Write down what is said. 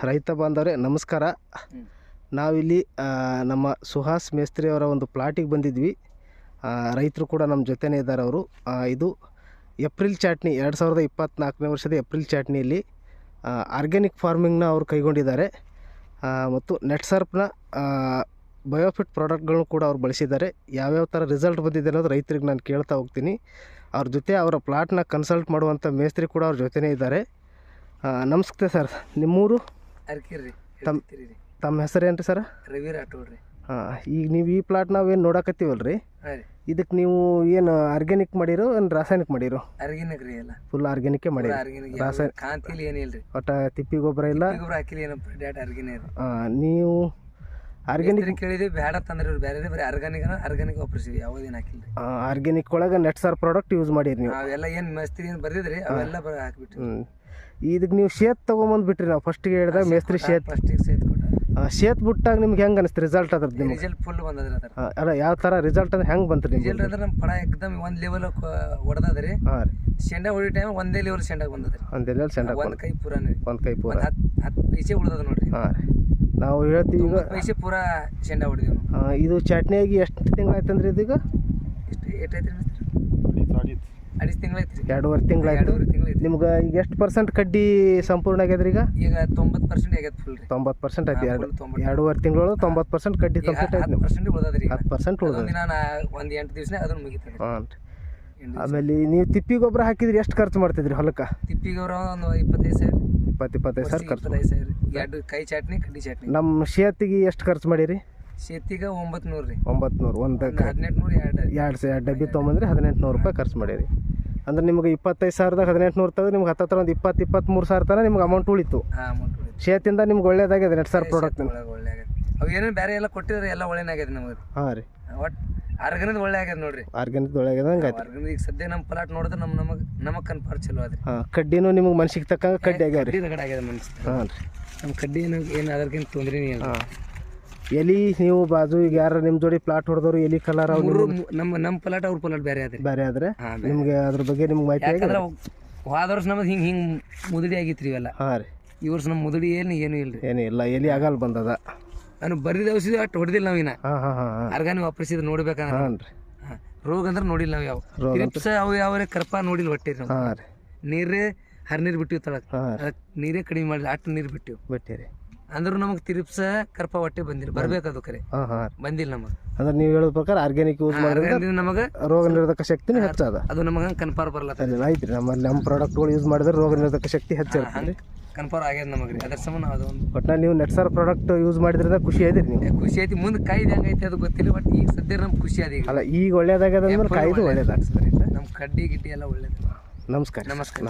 ರೈತ ಬಾಂಧವರೇ ನಮಸ್ಕಾರ. ನಾವಿಲ್ಲಿ ನಮ್ಮ ಸುಹಾಸ್ ಮೇಸ್ತ್ರಿ ಅವರ ಒಂದು ಪ್ಲಾಟಿಗೆ ಬಂದಿದ್ವಿ. ರೈತರು ಕೂಡ ನಮ್ಮ ಜೊತೆನೇ ಇದ್ದಾರೆ. ಅವರು ಇದು ಏಪ್ರಿಲ್ ಚಾಟ್ನಿ 2024ನೇ ವರ್ಷದ ಏಪ್ರಿಲ್ ಚಾಟ್ನಿಯಲ್ಲಿ ಆರ್ಗ್ಯಾನಿಕ್ ಫಾರ್ಮಿಂಗ್ನ ಅವರು ಕೈಗೊಂಡಿದ್ದಾರೆ ಮತ್ತು ನೆಟ್ಸರ್ಪ್ನ ಬಯೋಫಿಟ್ ಪ್ರಾಡಕ್ಟ್ಗಳನ್ನು ಕೂಡ ಅವ್ರು ಬಳಸಿದ್ದಾರೆ. ಯಾವ್ಯಾವ ಥರ ರಿಸಲ್ಟ್ ಬಂದಿದೆ ಅನ್ನೋದು ರೈತರಿಗೆ ನಾನು ಕೇಳ್ತಾ ಹೋಗ್ತೀನಿ. ಅವ್ರ ಜೊತೆ ಅವರ ಪ್ಲಾಟ್ನ ಕನ್ಸಲ್ಟ್ ಮಾಡುವಂಥ ಮೇಸ್ತ್ರಿ ಕೂಡ ಅವ್ರ ಜೊತೆನೇ ಇದ್ದಾರೆ. ನಮಸ್ತೆ ಸರ್, ನಿಮ್ಮೂರು? ಅರ್ಕಿರಿ. ತಮ್ಮ ಹೆಸರೇನು ರೀ ಸರ್? ರವಿ ರಾಠೋಡ್ ರೀ. ಈಗ ನೀವು ಈ ಪ್ಲಾಟ್ ನಾವೇನು ನೋಡಕತ್ತೀವಲ್ಲ ರೀ, ಇದಕ್ಕೆ ನೀವು ಏನು ಆರ್ಗ್ಯಾನಿಕ್ ಮಾಡಿರೋ ಏನು ರಾಸಾಯನಿಕ ಮಾಡಿರೋ? ಆರ್ಗ್ಯಾನಿಕ್ ರೀ. ಎಲ್ಲ ಫುಲ್ ಆರ್ಗ್ಯಾನಿಕ್ ಮಾಡಿ. ರಾಸಾಯನಿಕ ಕಾಂತಿಲಿ ಏನಿಲ್ಲ ರೀ, ಒಟ್ಟು ತಿಪ್ಪಿ ಗೊಬ್ಬರ ಇಲ್ಲ, ಗೊಬ್ಬರ ಹಾಕಿಲ್ಲ, ಏನಪ್ಪ ಡೇಟ್ ಆರ್ಗ್ಯಾನಿಕ್. ನೀವು ಆರ್ಗ್ಯಾನಿಕ್ ಕೇಳಿದ್ವಿ, ಬೇಡ ತಂದ್ರೆ ಬೇರೆ ಬರೀ ಆರ್ಗ್ಯಾನಿಕ್ ವಾಪರಿಸಿವಿ, ಯಾವುದೇನು ಹಾಕಿಲ್ಲ ರೀ. ಆರ್ಗ್ಯಾನಿಕ್ ಒಳಗೆ ನೆಟ್ಸರ್ ಪ್ರಾಡಕ್ಟ್ ಯೂಸ್ ಮಾಡಿರಿ ನೀವು? ಅವೆಲ್ಲ ಏನು ಮಸ್ತಿ ಏನು ಬರ್ದಿದ್ರಿ ಅವೆಲ್ಲ ಹಾಕಿಬಿಟ್ರಿ. ಇದಕ್ಕೆ ನೀವು ಶೇತ್ ತೊಗೊಂಬಂದ್ಬಿಟ್ರಿ. ನಾವು ಫಸ್ಟಿಗೆ ಹೇಳಿದಾಗ ಮೇಸ್ತ್ರಿ ಫಸ್ಟಿಗೆ ಸೇತ್ ಕೊಟ್ಟ. ಶೇತ್ ಬಿಟ್ಟಾಗ ನಿಮ್ಗೆ ಹೆಂಗೆ ಅನಿಸ್ತು ರಿಸಲ್ಟ್? ಅದ್ರದ್ದು ನಿಮ್ಗೆ ರಿಸಲ್ಟ್ ಫುಲ್ ಬಂದದ್ರಿ. ಅದ್ರ ಅಲ್ಲ, ಯಾವ ಥರ ರಿಸಲ್ಟ್ ಅಂದ್ರೆ ಹೆಂಗೆ ಬಂತು ನಿಮ್ಗೆ? ರಿಸಲ್ಟ್ ಅಂದ್ರೆ ನಮ್ಮ ಪಡ ಎಕ್ದಮ್ ಒಂದು ಲೆವೆಲ್ ಹೊಡೆದದ್ರಿ. ಹಾಂ ರೀ. ಶೆಂಡ ಹೊಡಿ ಟೈಮ್ ಒಂದೇ ಲೆವೆಲ್ ಶೆಂಡಾಗ ಬಂದದ್ರಿ. ಒಂದೇ ಲೆವೆಲ್ ಶೆಂಡ, ಒಂದು ಕೈ ಪೂರಾನೇ, ಒಂದು ಕೈ ಪೂರ 10 ಪೈಸೆ ಉಳ್ದದ ನೋಡ್ರಿ. ಹಾಂ ರೀ. ನಾವು ಹೇಳ್ತೀವಿ ಈಗ ಪೈಸೆ ಪೂರಾ ಶೆಂಡ ಹೊಡಿದೀವಿ. ಇದು ಚಟ್ನಿಯಾಗಿ ಎಷ್ಟು ತಿಂಗಳಾಯ್ತಂದ್ರೆ ಇದೀಗ? ಎಷ್ಟು ಏಟೈತ್ರಿ? 2.5 ತಿಂಗಳೈತ್ರಿ. 2.5 ತಿಂಗಳಾಯ್ತು. ನಿಮ್ಗೆ ಈಗ ಎಷ್ಟು ಪರ್ಸೆಂಟ್ ಕಡ್ಡಿ ಸಂಪೂರ್ಣ ಆಗ್ಯದ್ರಿ? ಈಗ 90% ಆಗ್ಯದ ಫುಲ್ ರೀ. 90% ಐತಿ. 2.5 ತಿಂಗಳು 90% ಕಡ್ಡಿ ಕಂಪ್ಲೀಟ್ ಆಯ್ತು. 10% ಉಳ್ದದ್ರಿ. 10% ಉಳ್ದ. ಒಂದು 8 ದಿವಸನೇ ಅದನ್ನ ಮುಗಿತದೆ. ಹಾಂ ರೀ. ಆಮೇಲೆ ನೀವು ತಿಪ್ಪಿ ಗೊಬ್ಬರ ಹಾಕಿದ್ರಿ, ಎಷ್ಟು ಖರ್ಚು ಮಾಡ್ತಿದ್ರಿ ಹೊಲಕ್ಕೆ? ತಿಪ್ಪಿ ಗೊಬ್ಬರ ಒಂದು 25,000. 25,000 ಖರ್ಚು. 25,000 ಎರಡು ಕೈ ಚಟ್ನಿ, ಕಡ್ಡಿ ಚಟ್ನಿ. ನಮ್ಮ ಶೇತಿಗೆ ಎಷ್ಟು ಖರ್ಚು ಮಾಡಿರಿ? ಶೇತಿಗೆ 900 ರೀ. 900. ಒಂದು 1800. ಎರಡು ಡಬ್ಬಿ ತೊಗೊಂಬಂದ್ರೆ 1800 ರೂಪಾಯಿ ಖರ್ಚು ಮಾಡಿರಿ. ಅಂದ್ರೆ ನಿಮ್ಗೆ 25,000ದಾಗ 1800 ತೆಗೆದು ನಿಮ್ಗೆ ಹತ್ತಿರ ಒಂದು 20-23 ಸಾವಿರ ತನಕ ನಿಮ್ಗೆ ಅಮೌಂಟ್ ಉಳಿತು. ಶೇತಿಂದ ನಿಮ್ಗೆ ಒಳ್ಳೇದಾಗಿದೆ ನೆಟ್ಸರ್ ಪ್ರಾಡಕ್ಟ್. ಒಳ್ಳೆ ಆಗ್ಯದ. ಅವು ಏನೇನು ಬೇರೆ ಎಲ್ಲ ಕೊಟ್ಟಿದ್ರೆ ಎಲ್ಲ ಒಳ್ಳೇನಾಗ್ಯದ ನಮಗೆ. ಹಾಂ ರೀ. ಒಟ್ಟು ಆರ್ಗ್ಯಾನಿಕ್ ಒಳ್ಳೆ ಆಗ್ಯದ ನೋಡ್ರಿ. ಆರ್ಗ್ಯಾನಿಕ್ ಒಳ್ಳೆ ಆಗ್ಯದ. ಹಂಗೆ ಆರ್ಗ್ಯಾನಿಕ್ ಈಗ ಸದ್ಯ ನಮ್ಮ ಪ್ಲಾಟ್ ನೋಡಿದ್ರೆ ನಮಗೆ ಕನ್ಫರ್ಮ್ ಚಲೋ ಅದ್ರಿ. ಹಾಂ, ಕಡ್ಡಿನೂ ನಿಮ್ಗೆ ಮನ್ಸಿಗೆ ತಕ್ಕಂಗೆ ಕಡ್ಡಿ ಆಗ್ಯಾವ ರೀ. ರಗಡ ಆಗ್ಯದ ಮನ್ಸಿ. ಹಾಂ ರೀ. ನಮ್ಮ ಕಡ್ಡಿ ಏನು ಅದಕ್ಕಿಂತ ತೊಂದ್ರೆ ಇಲ್ಲ. ಹಾಂ. ಎಲಿ ನೀವು ಬಾಜು ಈಗ ಯಾರು ನಿಮ್ಮ ಜೋಡಿ ಪ್ಲಾಟ್ ಹೊಡೆದವ್ರು ಎಲಿ ಕಲರ್ ನಮ್ಮ ಪ್ಲಾಟ್ ಅವ್ರ ಪ್ಲಾಟ್ ಬೇರೆ ಆದ್ರಿ. ಬೇರೆ ಆದ್ರೆ ನಿಮ್ಗೆ ಅದ್ರ ಬಗ್ಗೆ ನಿಮ್ಗೆ ಮಾಹಿತಿ? ಯಾಕಂದ್ರೆ ಹೋದ ವರ್ಷ ನಮ್ದು ಹಿಂಗೆ ಮುದುಡಿ ಆಗಿತ್ರಿ ಇವೆಲ್ಲ. ಹಾಂ ರೀ. ಈ ವರ್ಷ ನಮ್ಮ ಮುದುಡಿ ಏನು ಇಲ್ರಿ. ಏನೂ ಇಲ್ಲ, ಎಲಿ ಆಗಲ್ಲ ಬಂದದ. ನಾನು ಬರಿದ ಔಷಧಿ ಅಷ್ಟು ಹೊಡೆದಿಲ್ಲ ನಾವಿನ. ಹಾಂ ಹಾಂ ಹಾಂ. ಆರ್ಗಾನಿಕ್ ವಾಪರಿಸಿದ್ರೆ ನೋಡ್ಬೇಕಂದ್ರೆ. ಹಾಂ ರೀ. ರೋಗ ಅಂದ್ರೆ ನೋಡಿಲ್ಲ ನಾವು. ಯಾವ ಟಿಪ್ಸ್ ಅವು ಯಾವ ಕರ್ಪ ನೋಡಿಲ್ಲ ಹೊಟ್ಟಿರಿ ನಾವು. ಹಾಂ ರೀ. ನೀರೇ ಹರಿನೀರು ಬಿಟ್ಟಿವಿ ತಳಕ್. ಅದಕ್ಕೆ ನೀರೇ ಕಡಿಮೆ ಮಾಡಿಲ್ಲ, ಅಷ್ಟು ನೀರು ಬಿಟ್ಟಿವಿ. ಬಿಟ್ಟಿರಿ ಅಂದ್ರೂ ನಮಗೆ ತಿರುಪ್ಸ ಕರ್ಪ ಹೊಟ್ಟೆ ಬಂದಿಲ್ಲ. ಬರ್ಬೇಕದು ಕರೆ. ಹಾಂ ಹಾಂ. ಬಂದಿಲ್ಲ ನಮಗೆ. ಅಂದ್ರೆ ನೀವು ಹೇಳೋ ಪ್ರಕಾರ ಆರ್ಗ್ಯಾನಿಕ್ ಯೂಸ್ ಮಾಡಿದ್ರೆ ನಮಗೆ ರೋಗ ನಿರೋಧಕ ಶಕ್ತಿನೂ ಹೆಚ್ಚದ. ಅದು ನಮಗೆ ಕನ್ಫರ್ಮ್ ಬರಲ್ಲ. ಐತ್ರಿ. ನಮ್ಮ ಪ್ರಾಡಕ್ಟ್ಗಳು ಯೂಸ್ ಮಾಡಿದ್ರೆ ರೋಗ ನಿರೋಧಕ ಶಕ್ತಿ ಹೆಚ್ಚಿರುತ್ತೆ. ಕನ್ಫರ್ಮ್ ಆಗ್ಯದ ನಮಗೆ ರೀ. ಅದ್ರ ಸಂಬಂಧ ಅದೊಂದು ಒಟ್ಟು ನೀವು ನೆಟ್ಸರ್ ಪ್ರಾಡಕ್ಟ್ ಯೂಸ್ ಮಾಡಿದ್ರೆ ಖುಷಿ ಐತ್ರಿ ನೀವು? ಖುಷಿ ಐತಿ. ಮುಂದೆ ಕಾಯ್ದು ಹೆಂಗೈತಿ ಅದು ಗೊತ್ತಿಲ್ಲ, ಬಟ್ ಈಗ ಸದ್ಯ ನಮ್ಗೆ ಖುಷಿ ಅದ. ಈಗ ಅಲ್ಲ, ಈಗ ಒಳ್ಳೇದಾಗ್ಯದ ಅಂದ್ರೆ ಕಾಯ್ದು ಒಳ್ಳೇದಾಗ್ತದೆ. ನಮ್ಮ ಕಡ್ಡಿ ಗಿಡ್ಡಿ ಎಲ್ಲ ಒಳ್ಳೇದು. ನಮಸ್ಕಾರ. ನಮಸ್ಕಾರ.